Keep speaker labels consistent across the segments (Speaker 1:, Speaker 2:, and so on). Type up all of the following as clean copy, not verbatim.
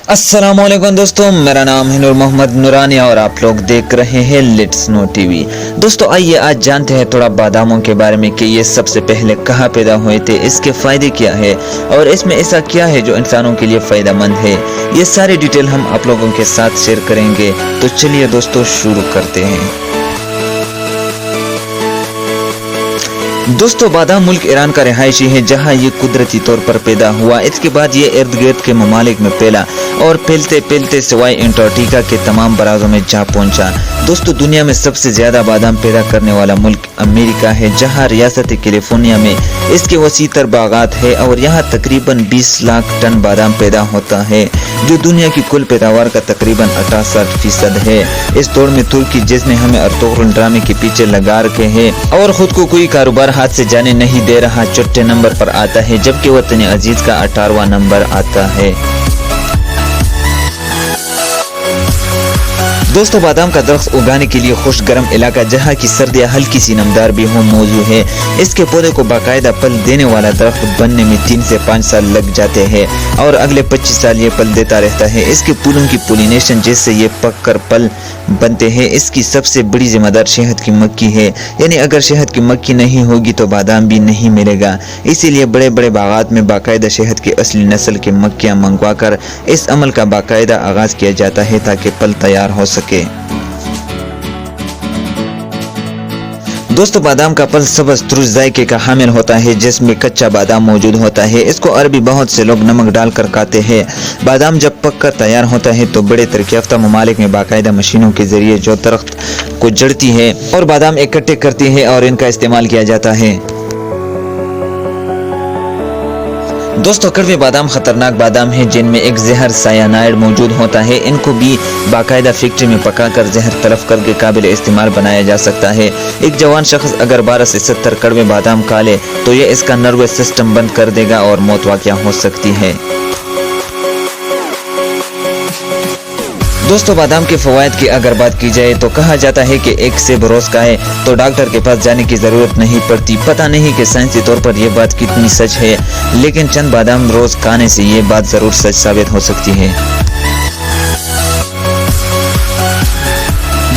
Speaker 1: अस्सलामुअलैकुम दोस्तों, मेरा नाम है नूर मोहम्मद नूरानी और आप लोग देख रहे हैं लेट्स नो टीवी। दोस्तों आइए आज जानते हैं थोड़ा बादामों के बारे में कि ये सबसे पहले कहाँ पैदा हुए थे, इसके फायदे क्या है और इसमें ऐसा क्या है जो इंसानों के लिए फायदेमंद है। ये सारी डिटेल हम आप लोगों के साथ शेयर करेंगे। तो चलिए दोस्तों शुरू करते हैं। दोस्तों बादाम मुल्क ईरान का रिहायशी है जहां ये कुदरती तौर पर पैदा हुआ। इसके बाद ये इर्द गिर्द के ममालिक में फैला और फैलते फैलते सिवाय एंटार्क्टिका के तमाम बराज़ों में जा पहुंचा। दोस्तों दुनिया में सबसे ज्यादा बादाम पैदा करने वाला मुल्क अमेरिका है जहां रियासत कैलिफोर्निया में इसके वसी तर बागात है और यहाँ तकरीबन 20 लाख टन बादाम पैदा होता है जो दुनिया की कुल पैदावार का तकरीबन 68% है। इस दौर में तुर्की जिसने हमें अर्तुगरुल ड्रामे के पीछे लगा रखे है और खुद को कोई कारोबार हाथ से जाने नहीं दे रहा, चौथे नंबर पर आता है जबकि वतन अजीज का 18वां नंबर आता है। दोस्तों बादाम का दरख्त उगाने के लिए खुश गर्म इलाका जहाँ की सर्दियाँ हल्की सी नमदार भी हो मौजूद है। इसके पौधे को बाकायदा पल देने वाला दरख्त बनने में 3 से 5 साल लग जाते हैं और अगले 25 साल ये पल देता रहता है। इसके फूलों की पोलिनेशन जिससे ये पक कर पल बनते हैं। इसकी सबसे बड़ी जिम्मेदार शहद की मक्खी है, यानी अगर शहद की मक्खी नहीं होगी तो बादाम भी नहीं मिलेगा। इसीलिए बड़े बड़े बागात में बाकायदा शहद की असली नस्ल की मक्खियाँ मंगवा कर इस अमल का बाकायदा आगाज किया जाता है ताकि पल तैयार हो सके। दोस्तों बादाम का फल सब्ज़ तुर्श जायके का हामिल होता है जिसमें कच्चा बादाम मौजूद होता है। इसको अरबी बहुत से लोग नमक डालकर खाते हैं। बादाम जब पक कर तैयार होता है तो बड़े तरक्की याफ्ता ममालिक में बाकायदा मशीनों के जरिए जो दरख्त को जड़ती है और बादाम इकट्ठे करती है और इनका इस्तेमाल किया जाता है। दोस्तों कड़वे बादाम खतरनाक बादाम हैं जिनमें एक जहर सायानाइड मौजूद होता है। इनको भी बाकायदा फैक्ट्री में पकाकर जहर तलफ करके काबिल इस्तेमाल बनाया जा सकता है। एक जवान शख्स अगर 12 से 70 कड़वे बादाम खा ले तो ये इसका नर्वस सिस्टम बंद कर देगा और मौत वाक़या हो सकती है। दोस्तों बादाम के फवायद की अगर बात की जाए तो कहा जाता है कि एक सेब रोज खाए तो डॉक्टर के पास जाने की जरूरत नहीं पड़ती। पता नहीं कि साइंसी तौर पर यह बात कितनी सच है, लेकिन चंद बादाम रोज खाने से ये बात जरूर सच साबित हो सकती है।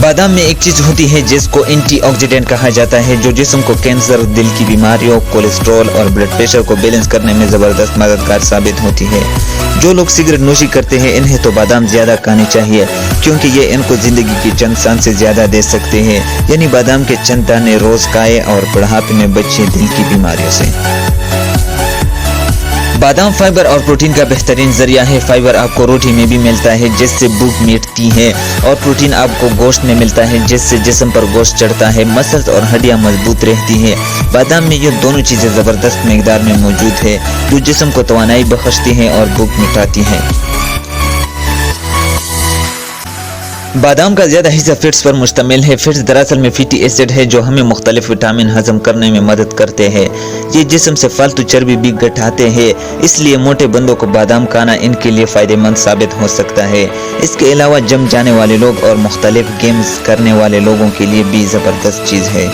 Speaker 1: बादाम में एक चीज होती है जिसको एंटीऑक्सीडेंट कहा जाता है जो जिस्म को कैंसर, दिल की बीमारियों, कोलेस्ट्रॉल और ब्लड प्रेशर को बैलेंस करने में जबरदस्त मददगार साबित होती है। जो लोग सिगरेट नोशी करते हैं इन्हें तो बादाम ज्यादा खाने चाहिए क्योंकि ये इनको जिंदगी की चंद सांस से ज्यादा दे सकते हैं। यानी बादाम के चंद दाने रोज खाएं और बुढ़ापे में बचे दिल की बीमारियों से। बादाम फाइबर और प्रोटीन का बेहतरीन जरिया है। फाइबर आपको रोटी में भी मिलता है जिससे भूख मिटती है और प्रोटीन आपको गोश्त में मिलता है जिससे जिस्म पर गोश्त चढ़ता है, मसल्स और हड्डियां मजबूत रहती हैं। बादाम में ये दोनों चीजें जबरदस्त मिकदार में मौजूद है जो जिस्म को तवानाई बख्शती हैं और भूख मिटाती हैं। बादाम का ज्यादा हिस्सा फैट्स पर मुश्तमिल है। फैट्स दरअसल में फैटी एसिड है जो हमें मुख्तलिफ विटामिन हजम करने में मदद करते हैं। ये जिस्म से फालतू चर्बी भी घटाते हैं, इसलिए मोटे बंदों को बादाम खाना इनके लिए फायदेमंद साबित हो सकता है। इसके अलावा जम जाने वाले लोग और मुख्तलिफ गेम्स करने वाले लोगों के लिए भी जबरदस्त चीज है।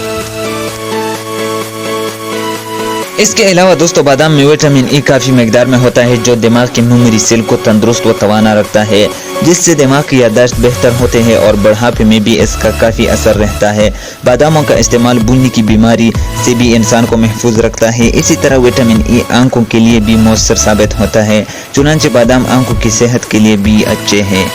Speaker 1: इसके अलावा दोस्तों बादाम में विटामिन ई काफी मिकदार में होता है जो दिमाग की मेमोरी सेल को तंदुरुस्त व तवाना रखता है जिससे दिमाग की याददाश्त बेहतर होते हैं और बुढ़ापे में भी इसका काफी असर रहता है। बादामों का इस्तेमाल बूंदी की बीमारी से भी इंसान को महफूज रखता है। इसी तरह विटामिन ई आंखों के लिए भी मौसर साबित होता है, चुनांचे बादाम आंखों की सेहत के लिए भी अच्छे हैं।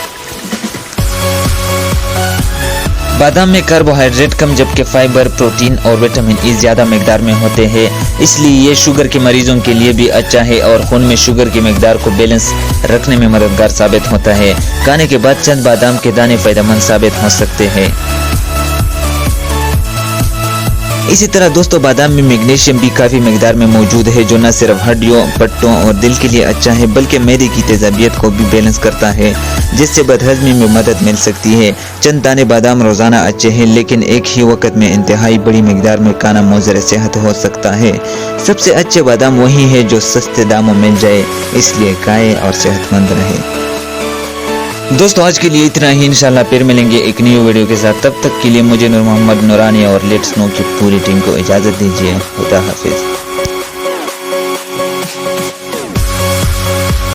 Speaker 1: बादाम में कार्बोहाइड्रेट कम जबकि फाइबर, प्रोटीन और विटामिन ई ज्यादा मिकदार में होते हैं, इसलिए ये शुगर के मरीजों के लिए भी अच्छा है और खून में शुगर की मिकदार को बैलेंस रखने में मददगार साबित होता है। खाने के बाद चंद बादाम के दाने फायदेमंद साबित हो सकते हैं। इसी तरह दोस्तों बादाम में मैग्नीशियम भी काफी मिकदार में मौजूद है जो न सिर्फ हड्डियों, पट्टों और दिल के लिए अच्छा है बल्कि मैदे की तेजाबियत को भी बैलेंस करता है जिससे बदहजमी में मदद मिल सकती है। चंद दाने बादाम रोजाना अच्छे हैं लेकिन एक ही वक्त में इंतहाई बड़ी मिकदार में खाना मुज़र सेहत हो सकता है। सबसे अच्छे बादाम वही है जो सस्ते दामों में जाए, इसलिए खाएं और सेहतमंद रहे। दोस्तों आज के लिए इतना ही, इंशाल्लाह फिर मिलेंगे एक न्यू वीडियो के साथ। तब तक के लिए मुझे नूर मोहम्मद नूरानी और लेट्स नो की पूरी टीम को इजाजत दीजिए। खुदा हाफिज।